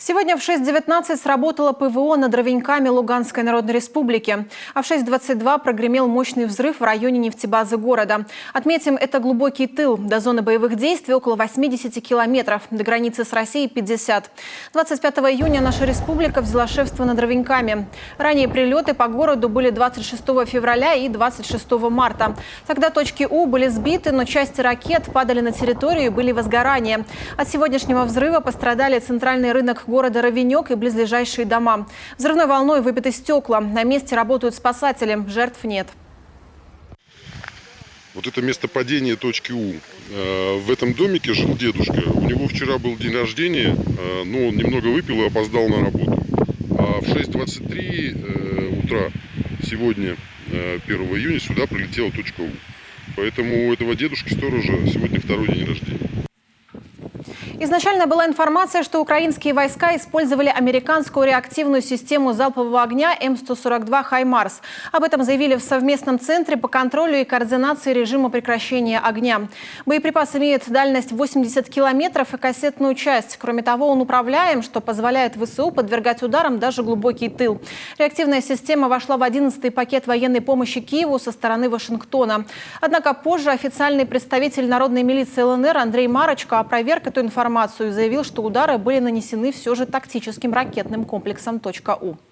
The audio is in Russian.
Сегодня в 6:19 сработало ПВО над Ровеньками Луганской Народной Республики. А в 6:22 прогремел мощный взрыв в районе нефтебазы города. Отметим, это глубокий тыл. До зоны боевых действий около 80 километров. До границы с Россией 50. 25 июня наша республика взяла шефство над Ровеньками. Ранее прилеты по городу были 26 февраля и 26 марта. Тогда точки У были сбиты, но части ракет падали на территорию и были возгорания. От сегодняшнего взрыва пострадали центральный рынок города Ровенек и близлежащие дома. Взрывной волной выбиты стекла. На месте работают спасатели. Жертв нет. Вот это место падения точки У. В этом домике жил дедушка. У него вчера был день рождения, но он немного выпил и опоздал на работу. А в 6:23 утра сегодня, 1 июня, сюда прилетела точка У. Поэтому у этого дедушки-сторожа сегодня второй день рождения. Изначально была информация, что украинские войска использовали американскую реактивную систему залпового огня М142 «Хаймарс». Об этом заявили в совместном центре по контролю и координации режима прекращения огня. Боеприпас имеет дальность 80 километров и кассетную часть. Кроме того, он управляем, что позволяет ВСУ подвергать ударам даже глубокий тыл. Реактивная система вошла в 11-й пакет военной помощи Киеву со стороны Вашингтона. Однако позже официальный представитель народной милиции ЛНР Андрей Марочко опроверг эту информацию и заявил, что удары были нанесены все же тактическим ракетным комплексом «У».